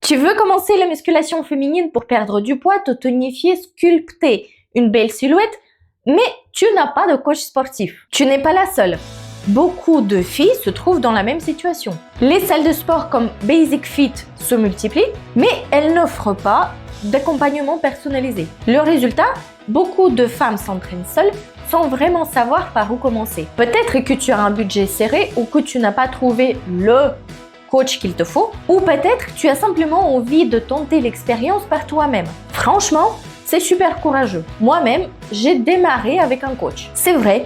Tu veux commencer la musculation féminine pour perdre du poids, te tonifier, sculpter une belle silhouette, mais tu n'as pas de coach sportif. Tu n'es pas la seule. Beaucoup de filles se trouvent dans la même situation. Les salles de sport comme Basic Fit se multiplient, mais elles n'offrent pas d'accompagnement personnalisé. Le résultat, beaucoup de femmes s'entraînent seules sans vraiment savoir par où commencer. Peut-être que tu as un budget serré ou que tu n'as pas trouvé le coach qu'il te faut, ou peut-être tu as simplement envie de tenter l'expérience par toi-même. Franchement, c'est super courageux. Moi-même, j'ai démarré avec un coach. C'est vrai,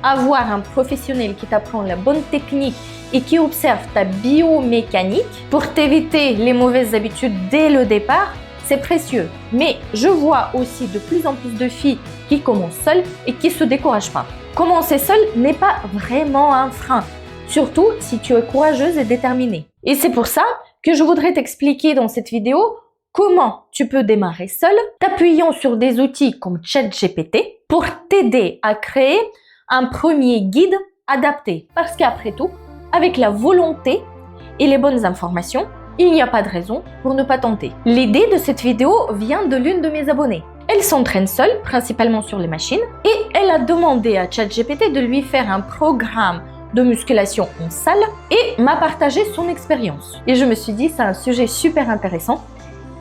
avoir un professionnel qui t'apprend la bonne technique et qui observe ta biomécanique pour t'éviter les mauvaises habitudes dès le départ, c'est précieux. Mais je vois aussi de plus en plus de filles qui commencent seules et qui ne se découragent pas. Commencer seule n'est pas vraiment un frein, surtout si tu es courageuse et déterminée. Et c'est pour ça que je voudrais t'expliquer dans cette vidéo comment tu peux démarrer seule, t'appuyant sur des outils comme ChatGPT pour t'aider à créer un premier guide adapté. Parce qu'après tout, avec la volonté et les bonnes informations, il n'y a pas de raison pour ne pas tenter. L'idée de cette vidéo vient de l'une de mes abonnées. Elle s'entraîne seule, principalement sur les machines, et elle a demandé à ChatGPT de lui faire un programme de musculation en salle et m'a partagé son expérience. Et je me suis dit, c'est un sujet super intéressant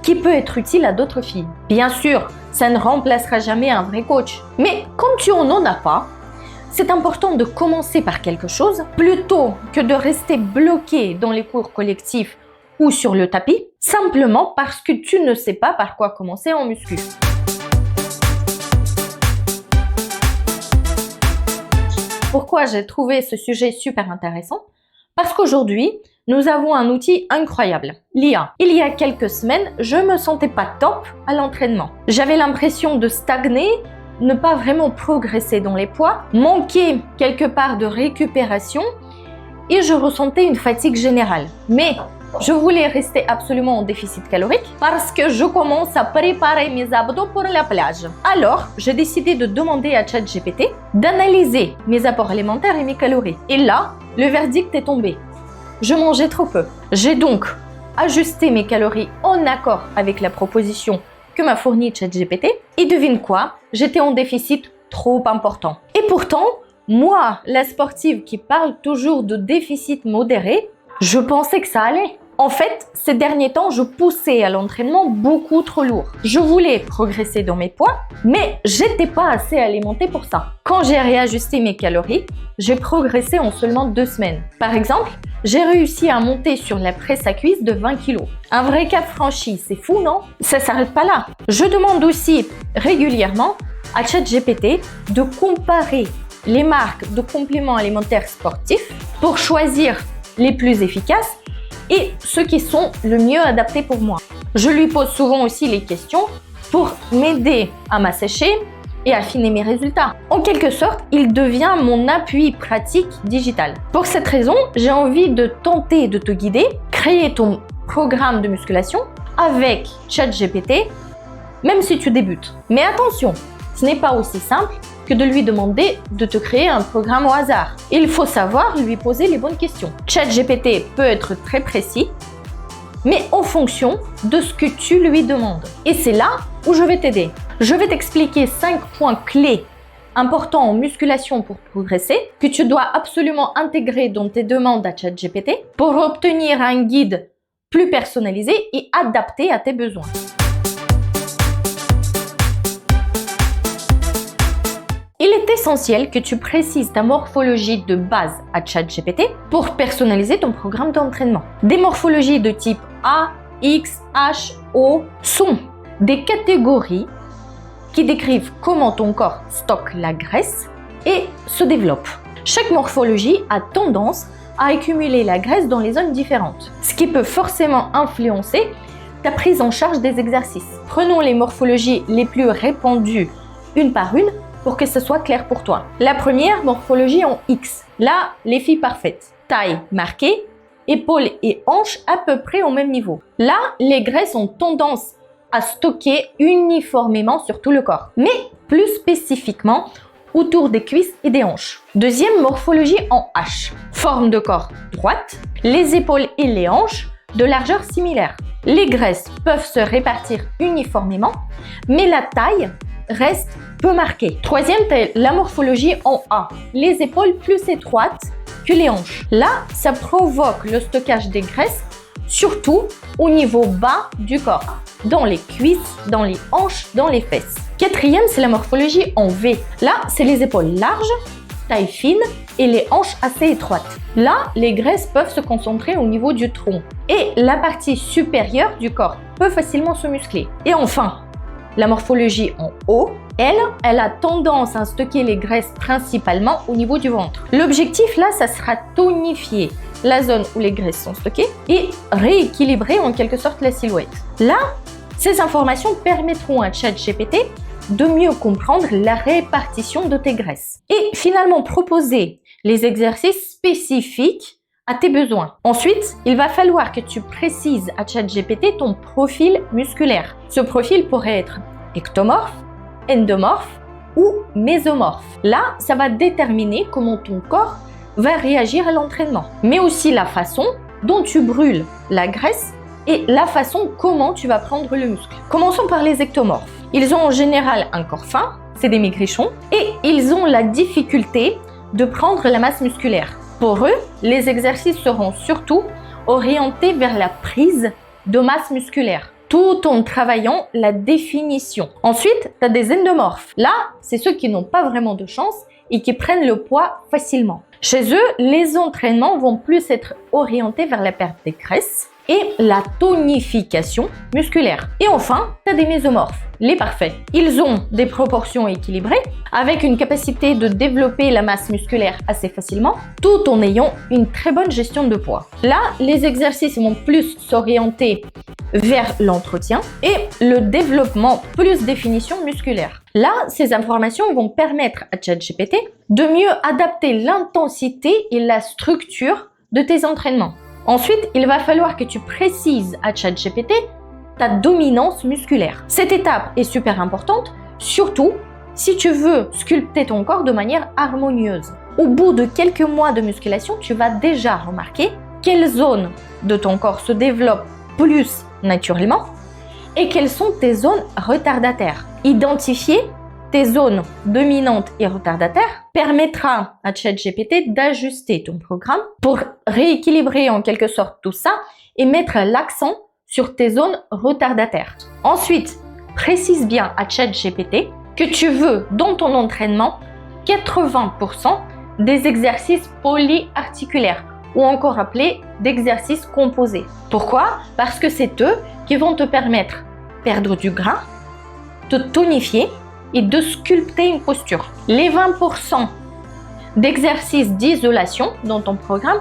qui peut être utile à d'autres filles. Bien sûr, ça ne remplacera jamais un vrai coach. Mais quand tu n'en as pas, c'est important de commencer par quelque chose plutôt que de rester bloqué dans les cours collectifs ou sur le tapis, simplement parce que tu ne sais pas par quoi commencer en muscu. Pourquoi j'ai trouvé ce sujet super intéressant? Parce qu'aujourd'hui, nous avons un outil incroyable, l'IA. Il y a quelques semaines, je me sentais pas top à l'entraînement. J'avais l'impression de stagner, ne pas vraiment progresser dans les poids, manquer quelque part de récupération et je ressentais une fatigue générale. Mais je voulais rester absolument en déficit calorique parce que je commence à préparer mes abdos pour la plage. Alors, j'ai décidé de demander à ChatGPT d'analyser mes apports alimentaires et mes calories. Et là, le verdict est tombé. Je mangeais trop peu. J'ai donc ajusté mes calories en accord avec la proposition que m'a fournie ChatGPT. Et devine quoi? J'étais en déficit trop important. Et pourtant, moi, la sportive qui parle toujours de déficit modéré, je pensais que ça allait. En fait, ces derniers temps, je poussais à l'entraînement beaucoup trop lourd. Je voulais progresser dans mes poids, mais j'étais pas assez alimentée pour ça. Quand j'ai réajusté mes calories, j'ai progressé en seulement 2 semaines. Par exemple, j'ai réussi à monter sur la presse à cuisse de 20 kg. Un vrai cap franchi, c'est fou, non? Ça s'arrête pas là. Je demande aussi régulièrement à ChatGPT de comparer les marques de compléments alimentaires sportifs pour choisir les plus efficaces et ceux qui sont le mieux adaptés pour moi. Je lui pose souvent aussi les questions pour m'aider à m'assécher et affiner mes résultats. En quelque sorte, il devient mon appui pratique digital. Pour cette raison, j'ai envie de tenter de te guider, créer ton programme de musculation avec ChatGPT, même si tu débutes. Mais attention, ce n'est pas aussi simple que de lui demander de te créer un programme au hasard. Il faut savoir lui poser les bonnes questions. ChatGPT peut être très précis, mais en fonction de ce que tu lui demandes. Et c'est là où je vais t'aider. Je vais t'expliquer 5 points clés importants en musculation pour progresser que tu dois absolument intégrer dans tes demandes à ChatGPT pour obtenir un guide plus personnalisé et adapté à tes besoins. Il est essentiel que tu précises ta morphologie de base à ChatGPT pour personnaliser ton programme d'entraînement. Des morphologies de type A, X, H, O sont des catégories qui décrivent comment ton corps stocke la graisse et se développe. Chaque morphologie a tendance à accumuler la graisse dans les zones différentes, ce qui peut forcément influencer ta prise en charge des exercices. Prenons les morphologies les plus répandues une par une pour que ce soit clair pour toi. La première, morphologie en X. Là, les filles parfaites. Taille marquée, épaules et hanches à peu près au même niveau. Là, les graisses ont tendance à stocker uniformément sur tout le corps, mais plus spécifiquement autour des cuisses et des hanches. Deuxième, morphologie en H. Forme de corps droite, les épaules et les hanches de largeur similaire. Les graisses peuvent se répartir uniformément, mais la taille reste peu marquée. Troisième, la morphologie en A. Les épaules plus étroites que les hanches. Là, ça provoque le stockage des graisses, surtout au niveau bas du corps, dans les cuisses, dans les hanches, dans les fesses. Quatrième, c'est la morphologie en V. Là, c'est les épaules larges, taille fine et les hanches assez étroites. Là, les graisses peuvent se concentrer au niveau du tronc et la partie supérieure du corps peut facilement se muscler. Et enfin, la morphologie en O, elle a tendance à stocker les graisses principalement au niveau du ventre. L'objectif là, ça sera tonifier la zone où les graisses sont stockées et rééquilibrer en quelque sorte la silhouette. Là, ces informations permettront à ChatGPT de mieux comprendre la répartition de tes graisses et finalement proposer les exercices spécifiques à tes besoins. Ensuite, il va falloir que tu précises à ChatGPT ton profil musculaire. Ce profil pourrait être ectomorphe, endomorphe ou mésomorphe. Là, ça va déterminer comment ton corps va réagir à l'entraînement, mais aussi la façon dont tu brûles la graisse et la façon comment tu vas prendre le muscle. Commençons par les ectomorphes. Ils ont en général un corps fin, c'est des maigrichons, et ils ont la difficulté de prendre la masse musculaire. Pour eux, les exercices seront surtout orientés vers la prise de masse musculaire, tout en travaillant la définition. Ensuite, tu as des endomorphes. Là, c'est ceux qui n'ont pas vraiment de chance et qui prennent le poids facilement. Chez eux, les entraînements vont plus être orientés vers la perte des graisses et la tonification musculaire. Et enfin, tu as des mésomorphes, les parfaits. Ils ont des proportions équilibrées avec une capacité de développer la masse musculaire assez facilement tout en ayant une très bonne gestion de poids. Là, les exercices vont plus s'orienter vers l'entretien et le développement plus définition musculaire. Là, ces informations vont permettre à ChatGPT de mieux adapter l'intensité et la structure de tes entraînements. Ensuite, il va falloir que tu précises à ChatGPT ta dominance musculaire. Cette étape est super importante, surtout si tu veux sculpter ton corps de manière harmonieuse. Au bout de quelques mois de musculation, tu vas déjà remarquer quelles zones de ton corps se développent plus naturellement et quelles sont tes zones retardataires. Identifier tes zones dominantes et retardataires permettra à ChatGPT d'ajuster ton programme pour rééquilibrer en quelque sorte tout ça et mettre l'accent sur tes zones retardataires. Ensuite, précise bien à ChatGPT que tu veux dans ton entraînement 80% des exercices polyarticulaires ou encore appelés d'exercices composés. Pourquoi? Parce que c'est eux qui vont te permettre de perdre du gras, de tonifier et de sculpter une posture. Les 20% d'exercices d'isolation dans ton programme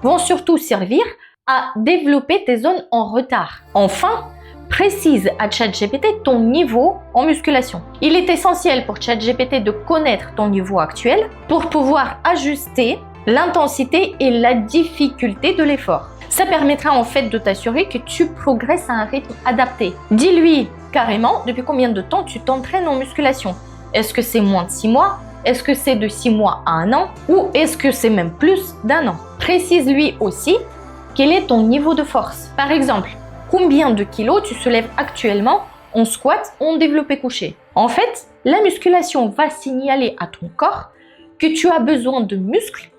vont surtout servir à développer tes zones en retard. Enfin, précise à ChatGPT ton niveau en musculation. Il est essentiel pour ChatGPT de connaître ton niveau actuel pour pouvoir ajuster l'intensité et la difficulté de l'effort. Ça permettra en fait de t'assurer que tu progresses à un rythme adapté. Dis-lui carrément depuis combien de temps tu t'entraînes en musculation. Est-ce que c'est moins de 6 mois? Est-ce que c'est de 6 mois à 1 an? Ou est-ce que c'est même plus d'1 an? Précise-lui aussi quel est ton niveau de force. Par exemple, combien de kilos tu soulèves actuellement en squat ou en développé couché? En fait, la musculation va signaler à ton corps que tu as besoin de muscles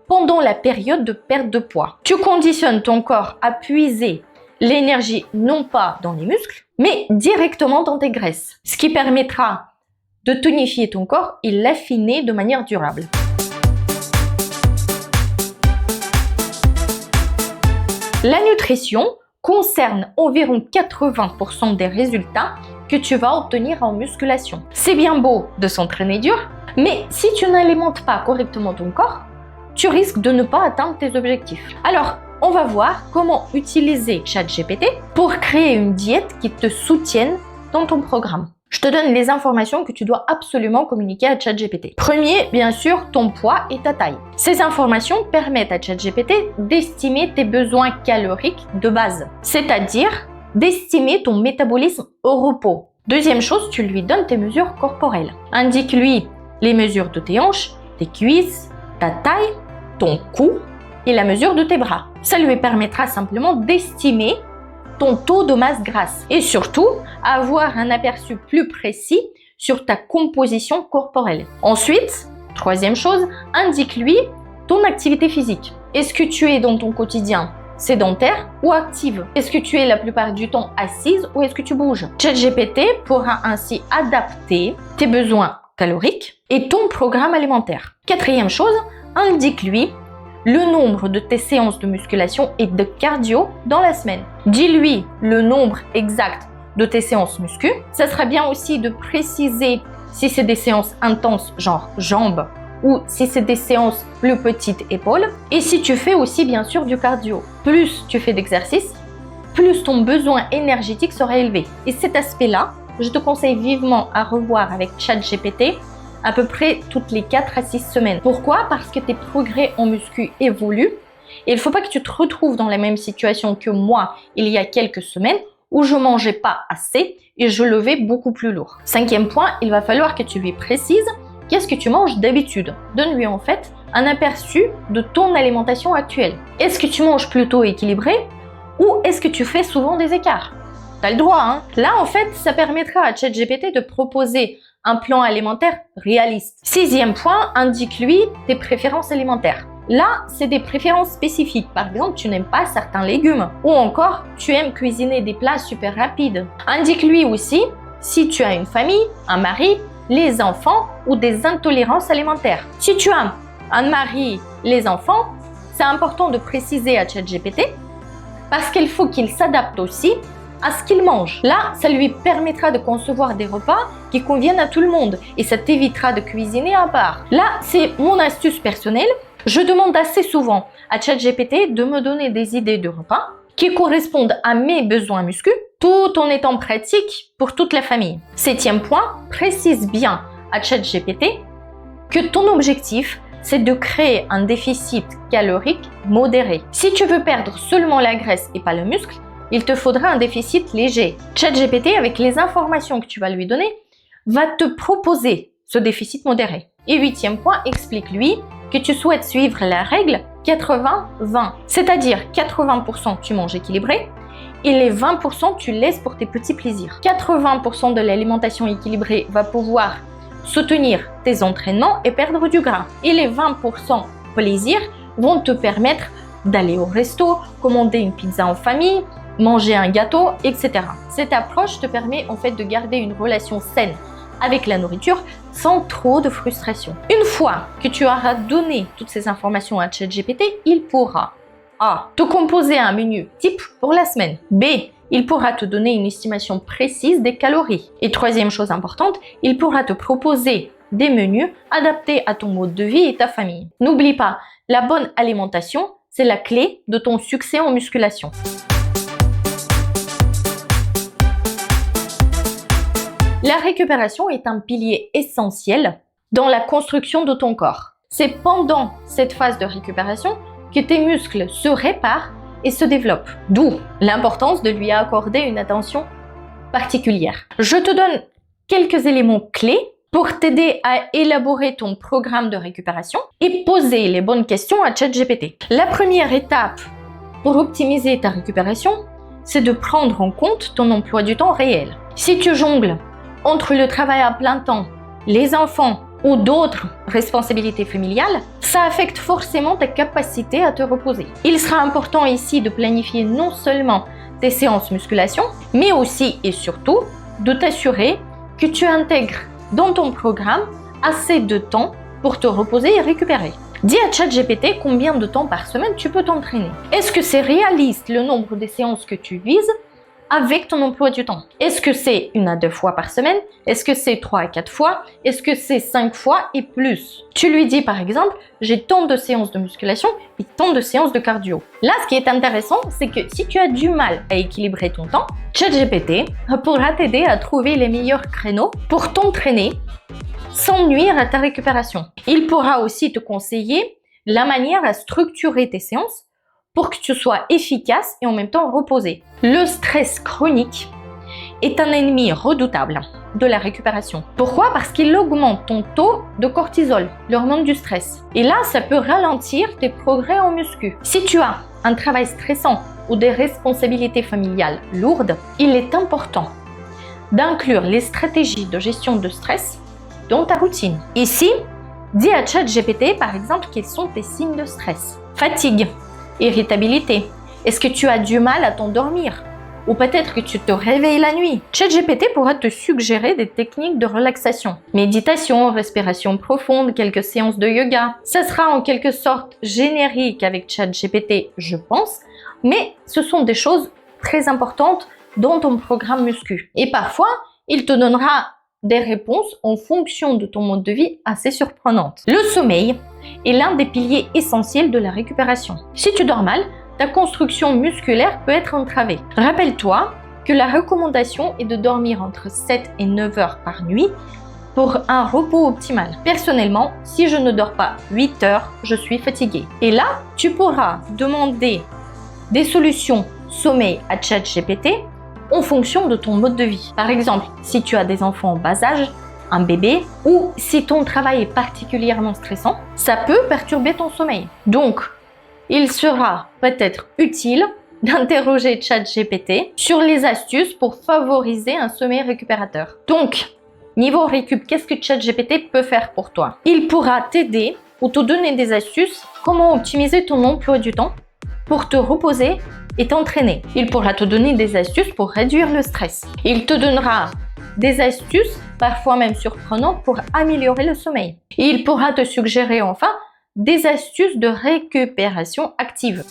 pendant la période de perte de poids. Tu conditionnes ton corps à puiser l'énergie non pas dans les muscles, mais directement dans tes graisses, ce qui permettra de tonifier ton corps et l'affiner de manière durable. La nutrition concerne environ 80% des résultats que tu vas obtenir en musculation. C'est bien beau de s'entraîner dur, mais si tu n'alimentes pas correctement ton corps, tu risques de ne pas atteindre tes objectifs. Alors, on va voir comment utiliser ChatGPT pour créer une diète qui te soutienne dans ton programme. Je te donne les informations que tu dois absolument communiquer à ChatGPT. Premier, bien sûr, ton poids et ta taille. Ces informations permettent à ChatGPT d'estimer tes besoins caloriques de base, c'est-à-dire d'estimer ton métabolisme au repos. Deuxième chose, tu lui donnes tes mesures corporelles. Indique-lui les mesures de tes hanches, tes cuisses, ta taille, ton cou et la mesure de tes bras. Ça lui permettra simplement d'estimer ton taux de masse grasse et surtout avoir un aperçu plus précis sur ta composition corporelle. Ensuite, troisième chose, indique-lui ton activité physique. Est-ce que tu es dans ton quotidien sédentaire ou active? Est-ce que tu es la plupart du temps assise ou est-ce que tu bouges? ChatGPT pourra ainsi adapter tes besoins caloriques et ton programme alimentaire. Quatrième chose, indique-lui le nombre de tes séances de musculation et de cardio dans la semaine. Dis-lui le nombre exact de tes séances muscu. Ça sera bien aussi de préciser si c'est des séances intenses genre jambes ou si c'est des séances plus petites épaules. Et si tu fais aussi bien sûr du cardio. Plus tu fais d'exercice, plus ton besoin énergétique sera élevé. Et cet aspect-là, je te conseille vivement à revoir avec ChatGPT à peu près toutes les 4 à 6 semaines. Pourquoi? Parce que tes progrès en muscu évoluent et il ne faut pas que tu te retrouves dans la même situation que moi il y a quelques semaines où je mangeais pas assez et je levais beaucoup plus lourd. Cinquième point, il va falloir que tu lui précises qu'est-ce que tu manges d'habitude. Donne-lui en fait un aperçu de ton alimentation actuelle. Est-ce que tu manges plutôt équilibré ou est-ce que tu fais souvent des écarts? Tu as le droit, hein? Là, en fait, ça permettra à ChatGPT de proposer un plan alimentaire réaliste. Sixième point, indique-lui tes préférences alimentaires. Là, c'est des préférences spécifiques. Par exemple, tu n'aimes pas certains légumes ou encore tu aimes cuisiner des plats super rapides. Indique-lui aussi si tu as une famille, un mari, les enfants ou des intolérances alimentaires. Si tu as un mari, les enfants, c'est important de préciser à ChatGPT parce qu'il faut qu'il s'adapte aussi à ce qu'il mange. Là, ça lui permettra de concevoir des repas qui conviennent à tout le monde et ça t'évitera de cuisiner à part. Là, c'est mon astuce personnelle. Je demande assez souvent à ChatGPT de me donner des idées de repas qui correspondent à mes besoins muscu tout en étant pratique pour toute la famille. Septième point, précise bien à ChatGPT que ton objectif, c'est de créer un déficit calorique modéré. Si tu veux perdre seulement la graisse et pas le muscle, il te faudra un déficit léger. ChatGPT, avec les informations que tu vas lui donner, va te proposer ce déficit modéré. Et huitième point, explique-lui que tu souhaites suivre la règle 80-20. C'est-à-dire 80% tu manges équilibré et les 20% tu laisses pour tes petits plaisirs. 80% de l'alimentation équilibrée va pouvoir soutenir tes entraînements et perdre du gras. Et les 20% plaisir vont te permettre d'aller au resto, commander une pizza en famille, manger un gâteau, etc. Cette approche te permet en fait de garder une relation saine avec la nourriture sans trop de frustration. Une fois que tu auras donné toutes ces informations à ChatGPT, il pourra A. Te composer un menu type pour la semaine. B. Il pourra te donner une estimation précise des calories. Et troisième chose importante, il pourra te proposer des menus adaptés à ton mode de vie et ta famille. N'oublie pas, la bonne alimentation, c'est la clé de ton succès en musculation. La récupération est un pilier essentiel dans la construction de ton corps. C'est pendant cette phase de récupération que tes muscles se réparent et se développent. D'où l'importance de lui accorder une attention particulière. Je te donne quelques éléments clés pour t'aider à élaborer ton programme de récupération et poser les bonnes questions à ChatGPT. La première étape pour optimiser ta récupération, c'est de prendre en compte ton emploi du temps réel. Si tu jongles entre le travail à plein temps, les enfants ou d'autres responsabilités familiales, ça affecte forcément ta capacité à te reposer. Il sera important ici de planifier non seulement tes séances musculation, mais aussi et surtout de t'assurer que tu intègres dans ton programme assez de temps pour te reposer et récupérer. Dis à ChatGPT combien de temps par semaine tu peux t'entraîner. Est-ce que c'est réaliste le nombre de séances que tu vises avec ton emploi du temps? Est-ce que c'est 1 à 2 fois par semaine? Est-ce que c'est 3 à 4 fois? Est-ce que c'est 5 fois et plus? Tu lui dis par exemple, j'ai tant de séances de musculation et tant de séances de cardio. Là, ce qui est intéressant, c'est que si tu as du mal à équilibrer ton temps, ChatGPT pourra t'aider à trouver les meilleurs créneaux pour t'entraîner sans nuire à ta récupération. Il pourra aussi te conseiller la manière à structurer tes séances pour que tu sois efficace et en même temps reposé. Le stress chronique est un ennemi redoutable. de la récupération. Pourquoi? Parce qu'il augmente ton taux de cortisol, l'hormone du stress. Et là, ça peut ralentir tes progrès en muscu. Si tu as un travail stressant ou des responsabilités familiales lourdes, il est important d'inclure les stratégies de gestion de stress dans ta routine. Ici, dis à ChatGPT par exemple quels sont tes signes de stress. Fatigue, irritabilité. Est-ce que tu as du mal à t'endormir? Ou peut-être que tu te réveilles la nuit. ChatGPT pourra te suggérer des techniques de relaxation. Méditation, respiration profonde, quelques séances de yoga. Ça sera en quelque sorte générique avec ChatGPT, je pense, mais ce sont des choses très importantes dans ton programme muscu. Et parfois, il te donnera des réponses en fonction de ton mode de vie assez surprenantes. Le sommeil est l'un des piliers essentiels de la récupération. Si tu dors mal, ta construction musculaire peut être entravée. Rappelle-toi que la recommandation est de dormir entre 7 et 9 heures par nuit pour un repos optimal. Personnellement, si je ne dors pas 8 heures, je suis fatiguée. Et là, tu pourras demander des solutions sommeil à ChatGPT en fonction de ton mode de vie. Par exemple, si tu as des enfants en bas âge, un bébé, ou si ton travail est particulièrement stressant, ça peut perturber ton sommeil. Donc, il sera peut-être utile d'interroger ChatGPT sur les astuces pour favoriser un sommeil récupérateur. Donc, niveau récup, qu'est-ce que ChatGPT peut faire pour toi? Il pourra t'aider ou te donner des astuces comment optimiser ton emploi du temps pour te reposer et t'entraîner. Il pourra te donner des astuces pour réduire le stress. Il te donnera des astuces, parfois même surprenantes, pour améliorer le sommeil. Et il pourra te suggérer enfin des astuces de récupération active.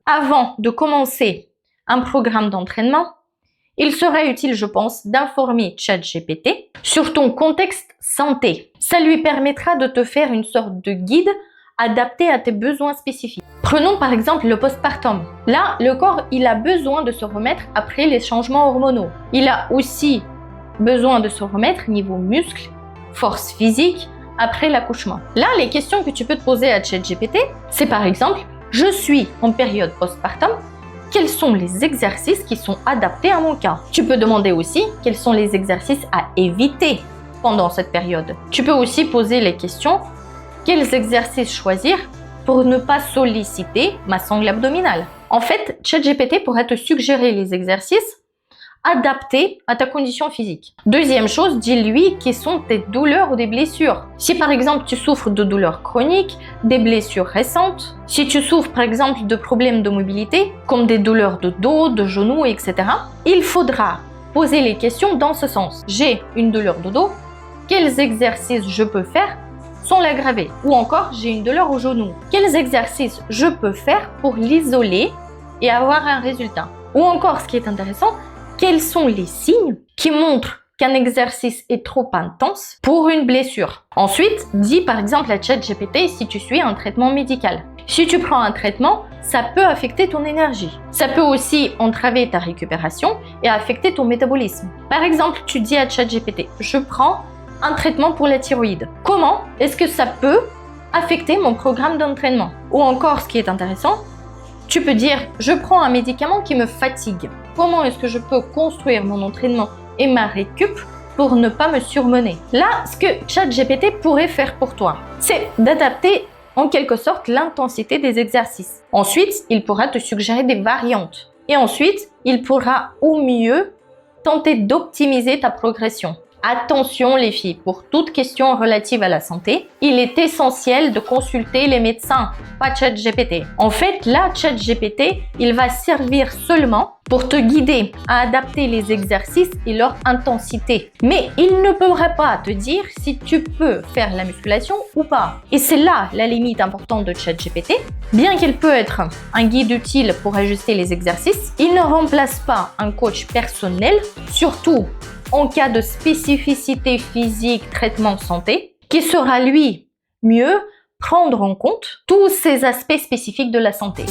Avant de commencer un programme d'entraînement, il serait utile, je pense, d'informer ChatGPT sur ton contexte santé. Ça lui permettra de te faire une sorte de guide adapté à tes besoins spécifiques. Prenons par exemple le postpartum. Là, le corps, il a besoin de se remettre après les changements hormonaux. Il a aussi besoin de se remettre niveau muscles, force physique, après l'accouchement. Là, les questions que tu peux te poser à ChatGPT, c'est par exemple, je suis en période postpartum, quels sont les exercices qui sont adaptés à mon cas? Tu peux demander aussi quels sont les exercices à éviter pendant cette période. Tu peux aussi poser les questions, quels exercices choisir pour ne pas solliciter ma sangle abdominale? En fait, ChatGPT pourrait te suggérer les exercices adaptés à ta condition physique. Deuxième chose, dis-lui quelles sont tes douleurs ou des blessures. Si par exemple tu souffres de douleurs chroniques, des blessures récentes, si tu souffres par exemple de problèmes de mobilité, comme des douleurs de dos, de genoux, etc., il faudra poser les questions dans ce sens. J'ai une douleur de dos, quels exercices je peux faire sans l'aggraver? Ou encore, j'ai une douleur au genou. Quels exercices je peux faire pour l'isoler et avoir un résultat? Ou encore, ce qui est intéressant, quels sont les signes qui montrent qu'un exercice est trop intense pour une blessure? Ensuite, dis par exemple à ChatGPT si tu suis un traitement médical. Si tu prends un traitement, ça peut affecter ton énergie. Ça peut aussi entraver ta récupération et affecter ton métabolisme. Par exemple, tu dis à ChatGPT, je prends un traitement pour la thyroïde. Comment est-ce que ça peut affecter mon programme d'entraînement? Ou encore, ce qui est intéressant, tu peux dire, je prends un médicament qui me fatigue. Comment est-ce que je peux construire mon entraînement et ma récup pour ne pas me surmener? Là, ce que ChatGPT pourrait faire pour toi, c'est d'adapter en quelque sorte l'intensité des exercices. Ensuite, il pourra te suggérer des variantes. Et ensuite, il pourra au mieux tenter d'optimiser ta progression. Attention les filles, pour toute question relative à la santé, il est essentiel de consulter les médecins, pas ChatGPT. En fait, là, ChatGPT, il va servir seulement pour te guider à adapter les exercices et leur intensité. Mais il ne pourra pas te dire si tu peux faire la musculation ou pas. Et c'est là la limite importante de ChatGPT. Bien qu'il peut être un guide utile pour ajuster les exercices, il ne remplace pas un coach personnel, surtout en cas de spécificité physique, traitement santé, qui sera lui mieux prendre en compte tous ces aspects spécifiques de la santé.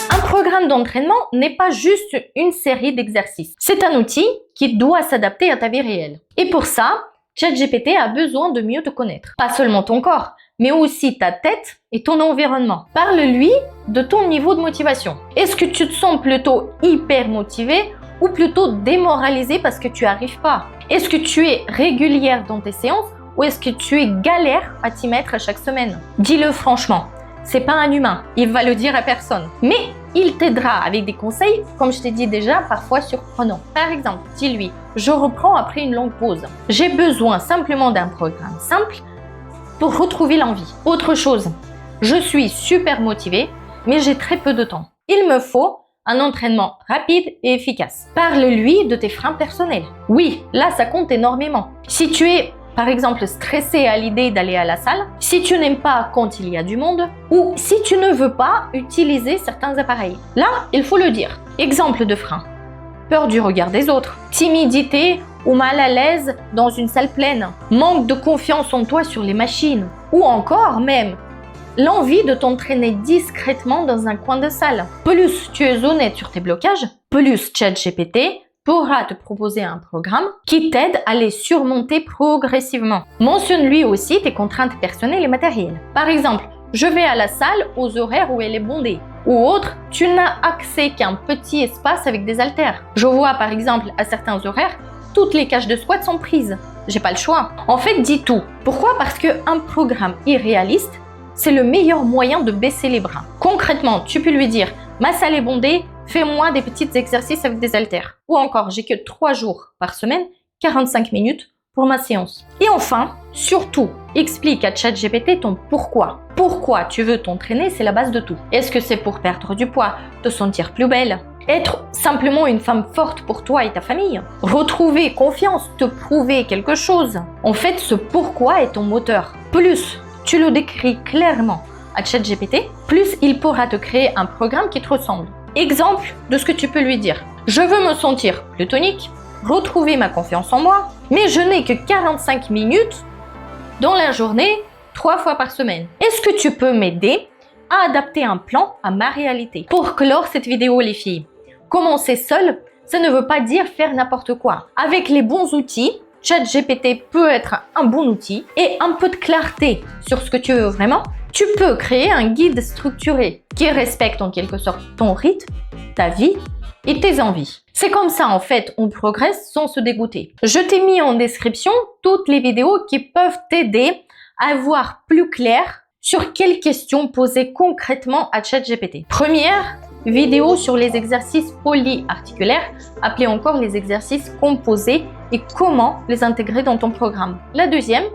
Un programme d'entraînement n'est pas juste une série d'exercices. C'est un outil qui doit s'adapter à ta vie réelle. Et pour ça, ChatGPT a besoin de mieux te connaître. Pas seulement ton corps, mais aussi ta tête et ton environnement. Parle-lui de ton niveau de motivation. Est-ce que tu te sens plutôt hyper motivé ou plutôt démoralisé parce que tu n'y arrives pas? Est-ce que tu es régulière dans tes séances ou est-ce que tu es galère à t'y mettre à chaque semaine? Dis-le franchement. C'est pas un humain, il va le dire à personne. Mais il t'aidera avec des conseils, comme je t'ai dit déjà, parfois surprenants. Par exemple, dis-lui, je reprends après une longue pause. J'ai besoin simplement d'un programme simple pour retrouver l'envie. Autre chose, je suis super motivée, mais j'ai très peu de temps. Il me faut un entraînement rapide et efficace. Parle-lui de tes freins personnels. Oui, là, ça compte énormément. Si tu es par exemple stressé à l'idée d'aller à la salle, si tu n'aimes pas quand il y a du monde, ou si tu ne veux pas utiliser certains appareils. Là, il faut le dire. Exemple de frein. Peur du regard des autres, timidité ou mal à l'aise dans une salle pleine, manque de confiance en toi sur les machines, ou encore même l'envie de t'entraîner discrètement dans un coin de salle. Plus tu es honnête sur tes blocages, plus ChatGPT pourra te proposer un programme qui t'aide à les surmonter progressivement. Mentionne-lui aussi tes contraintes personnelles et matérielles. Par exemple, je vais à la salle aux horaires où elle est bondée. Ou autre, tu n'as accès qu'à un petit espace avec des haltères. Je vois par exemple à certains horaires, toutes les cages de squat sont prises. J'ai pas le choix. En fait, dis tout. Pourquoi? Parce qu'un programme irréaliste, c'est le meilleur moyen de baisser les bras. Concrètement, tu peux lui dire, ma salle est bondée, fais-moi des petits exercices avec des haltères. Ou encore, j'ai que 3 jours par semaine, 45 minutes pour ma séance. Et enfin, surtout, explique à ChatGPT ton pourquoi. Pourquoi tu veux t'entraîner, c'est la base de tout. Est-ce que c'est pour perdre du poids, te sentir plus belle, être simplement une femme forte pour toi et ta famille, retrouver confiance, te prouver quelque chose? En fait, ce pourquoi est ton moteur. Plus tu le décris clairement à ChatGPT, plus il pourra te créer un programme qui te ressemble. Exemple de ce que tu peux lui dire. Je veux me sentir plus tonique, retrouver ma confiance en moi, mais je n'ai que 45 minutes dans la journée, 3 fois par semaine. Est-ce que tu peux m'aider à adapter un plan à ma réalité? Pour clore cette vidéo, les filles, commencer seul, ça ne veut pas dire faire n'importe quoi. Avec les bons outils, ChatGPT peut être un bon outil et un peu de clarté sur ce que tu veux vraiment. Tu peux créer un guide structuré qui respecte en quelque sorte ton rythme, ta vie et tes envies. C'est comme ça en fait, on progresse sans se dégoûter. Je t'ai mis en description toutes les vidéos qui peuvent t'aider à voir plus clair sur quelles questions poser concrètement à ChatGPT. Première vidéo sur les exercices polyarticulaires, appelés encore les exercices composés et comment les intégrer dans ton programme. La deuxième,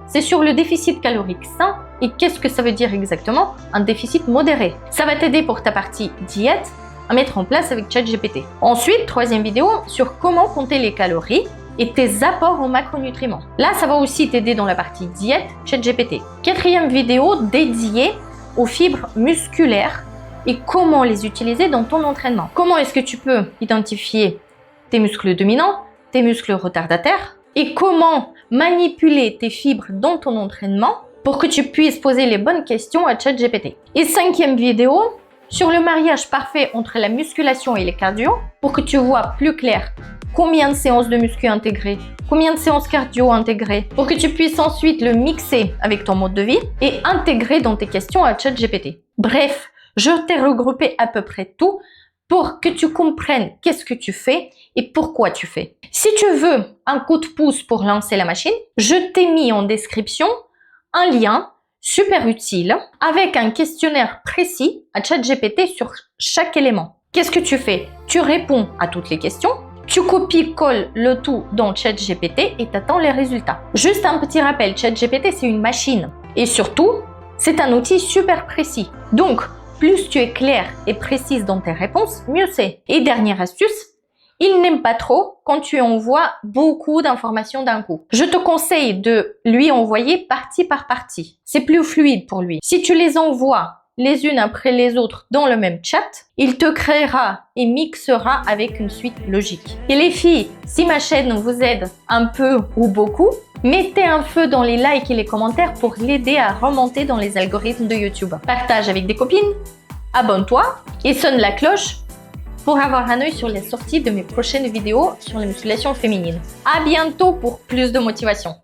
c'est sur le déficit calorique sain et qu'est-ce que ça veut dire exactement un déficit modéré. Ça va t'aider pour ta partie diète à mettre en place avec ChatGPT. Ensuite, troisième vidéo sur comment compter les calories et tes apports en macronutriments. Là, ça va aussi t'aider dans la partie diète ChatGPT. Quatrième vidéo dédiée aux fibres musculaires et comment les utiliser dans ton entraînement. Comment est-ce que tu peux identifier tes muscles dominants, tes muscles retardataires et comment manipuler tes fibres dans ton entraînement pour que tu puisses poser les bonnes questions à ChatGPT. Et cinquième vidéo sur le mariage parfait entre la musculation et les cardio pour que tu vois plus clair combien de séances de muscu intégrer, combien de séances cardio intégrer pour que tu puisses ensuite le mixer avec ton mode de vie et intégrer dans tes questions à ChatGPT. Bref, je t'ai regroupé à peu près tout pour que tu comprennes qu'est-ce que tu fais et pourquoi tu fais. Si tu veux un coup de pouce pour lancer la machine, je t'ai mis en description un lien super utile avec un questionnaire précis à ChatGPT sur chaque élément. Qu'est-ce que tu fais? Tu réponds à toutes les questions, tu copies-colles le tout dans ChatGPT et t'attends les résultats. Juste un petit rappel, ChatGPT c'est une machine et surtout, c'est un outil super précis. Donc, plus tu es clair et précise dans tes réponses, mieux c'est. Et dernière astuce, il n'aime pas trop quand tu envoies beaucoup d'informations d'un coup. Je te conseille de lui envoyer partie par partie. C'est plus fluide pour lui. Si tu les envoies les unes après les autres dans le même chat, il te créera et mixera avec une suite logique. Et les filles, si ma chaîne vous aide un peu ou beaucoup, mettez un feu dans les likes et les commentaires pour l'aider à remonter dans les algorithmes de YouTube. Partage avec des copines, abonne-toi et sonne la cloche pour avoir un œil sur les sorties de mes prochaines vidéos sur la musculation féminine. À bientôt pour plus de motivation.